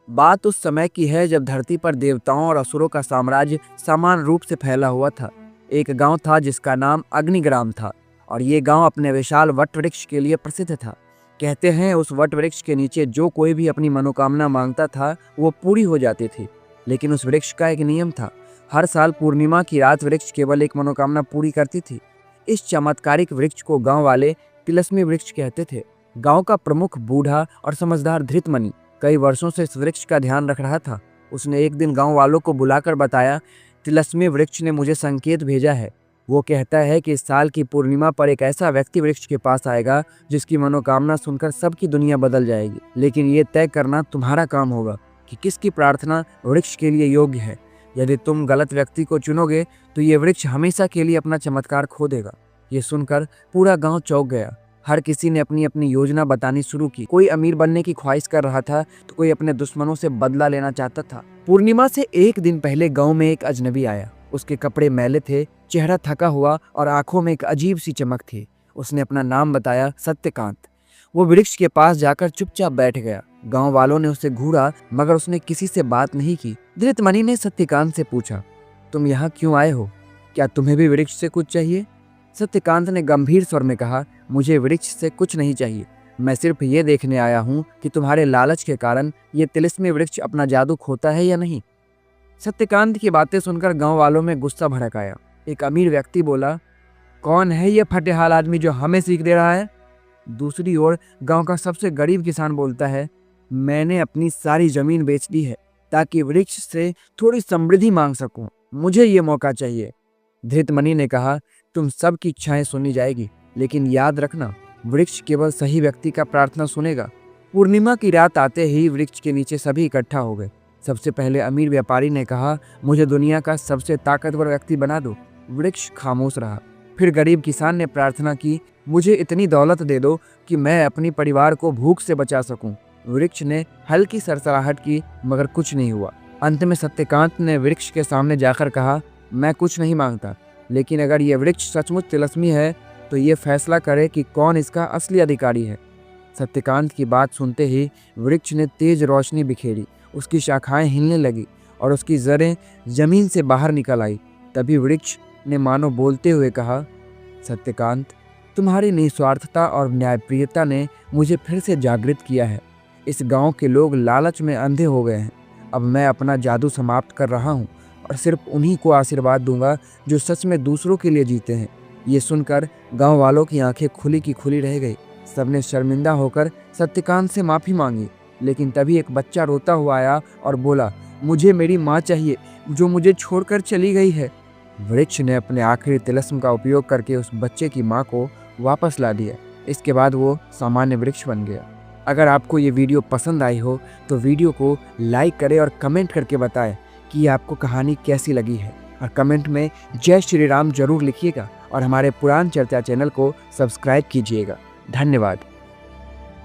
बात उस समय की है जब धरती पर देवताओं और असुरों का साम्राज्य समान रूप से फैला हुआ था। एक गांव था जिसका नाम अग्निग्राम था और ये गांव अपने विशाल वट वृक्ष के लिए प्रसिद्ध था। कहते हैं उस वट वृक्ष के नीचे जो कोई भी अपनी मनोकामना मांगता था वो पूरी हो जाती थी। लेकिन उस वृक्ष का एक नियम था, हर साल पूर्णिमा की रात वृक्ष केवल एक मनोकामना पूरी करती थी। इस चमत्कारिक वृक्ष को गांव वाले तिलस्मी वृक्ष कहते थे। गांव का प्रमुख बूढ़ा और समझदार धृतमणि कई वर्षों से इस वृक्ष का ध्यान रख रहा था। उसने एक दिन गांव वालों को बुलाकर बताया, तिलस्मी वृक्ष ने मुझे संकेत भेजा है। वो कहता है कि इस साल की पूर्णिमा पर एक ऐसा व्यक्ति वृक्ष के पास आएगा जिसकी मनोकामना सुनकर सबकी दुनिया बदल जाएगी। लेकिन ये तय करना तुम्हारा काम होगा कि किसकी प्रार्थना वृक्ष के लिए योग्य है। यदि तुम गलत व्यक्ति को चुनोगे तो ये वृक्ष हमेशा के लिए अपना चमत्कार खो देगा। ये सुनकर पूरा गांव चौंक गया। हर किसी ने अपनी अपनी योजना बतानी शुरू की। कोई अमीर बनने की ख्वाहिश कर रहा था तो कोई अपने दुश्मनों से बदला लेना चाहता था। पूर्णिमा से एक दिन पहले गांव में एक अजनबी आया। उसके कपड़े मैले थे, चेहरा थका हुआ और आंखों में एक अजीब सी चमक थी। उसने अपना नाम बताया, सत्यकांत। वो वृक्ष के पास जाकर चुपचाप बैठ गया। गांव वालों ने उसे घूरा मगर उसने किसी से बात नहीं की। धृतमणि ने सत्यकांत से पूछा, तुम यहाँ क्यों आए हो? क्या तुम्हें भी वृक्ष से कुछ चाहिए? सत्यकांत ने गंभीर स्वर में कहा, मुझे वृक्ष से कुछ नहीं चाहिए। मैं सिर्फ ये देखने आया हूँ कि तुम्हारे लालच के कारण ये तिलिस्मी वृक्ष अपना जादू खोता है या नहीं। सत्यकांत की बातें सुनकर गांव वालों में गुस्सा भड़क आया। एक अमीर व्यक्ति बोला, कौन है ये फटेहाल आदमी जो हमें सीख दे रहा है? दूसरी ओर गांव का सबसे गरीब किसान बोलता है, मैंने अपनी सारी जमीन बेच दी है ताकि वृक्ष से थोड़ी समृद्धि मांग सकूं। मुझे ये मौका चाहिए। धृतमणि ने कहा, तुम सबकी इच्छाएं सुनी जाएगी, लेकिन याद रखना वृक्ष केवल सही व्यक्ति का प्रार्थना सुनेगा। पूर्णिमा की रात आते ही वृक्ष के नीचे सभी इकट्ठा हो गए। सबसे पहले अमीर व्यापारी ने कहा, मुझे दुनिया का सबसे ताकतवर व्यक्ति बना दो। वृक्ष खामोश रहा। फिर गरीब किसान ने प्रार्थना की, मुझे इतनी दौलत दे दो कि मैं अपनी परिवार को भूख से बचा सकूं। वृक्ष ने हल्की सरसराहट की मगर कुछ नहीं हुआ। अंत में सत्यकांत ने वृक्ष के सामने जाकर कहा, मैं कुछ नहीं मांगता, लेकिन अगर ये वृक्ष सचमुच तिलस्मी है तो ये फैसला करे कि कौन इसका असली अधिकारी है। सत्यकांत की बात सुनते ही वृक्ष ने तेज रोशनी बिखेरी। उसकी शाखाएं हिलने लगी और उसकी जड़ें जमीन से बाहर निकल आई। तभी वृक्ष ने मानो बोलते हुए कहा, सत्यकांत, तुम्हारी निस्वार्थता और न्यायप्रियता ने मुझे फिर से जागृत किया है। इस गांव के लोग लालच में अंधे हो गए हैं। अब मैं अपना जादू समाप्त कर रहा हूं और सिर्फ उन्हीं को आशीर्वाद दूंगा जो सच में दूसरों के लिए जीते हैं। ये सुनकर गांव वालों की आंखें खुली की खुली रह गई। सबने शर्मिंदा होकर सत्यकांत से माफ़ी मांगी। लेकिन तभी एक बच्चा रोता हुआ आया और बोला, मुझे मेरी माँ चाहिए जो मुझे छोड़कर चली गई है। वृक्ष ने अपने आखिरी तिलस्म का उपयोग करके उस बच्चे की माँ को वापस ला दिया। इसके बाद वो सामान्य वृक्ष बन गया। अगर आपको ये वीडियो पसंद आई हो तो वीडियो को लाइक करें और कमेंट करके बताएं कि आपको कहानी कैसी लगी है। और कमेंट में जय श्री राम जरूर लिखिएगा और हमारे पुराण चर्चा चैनल को सब्सक्राइब कीजिएगा। धन्यवाद।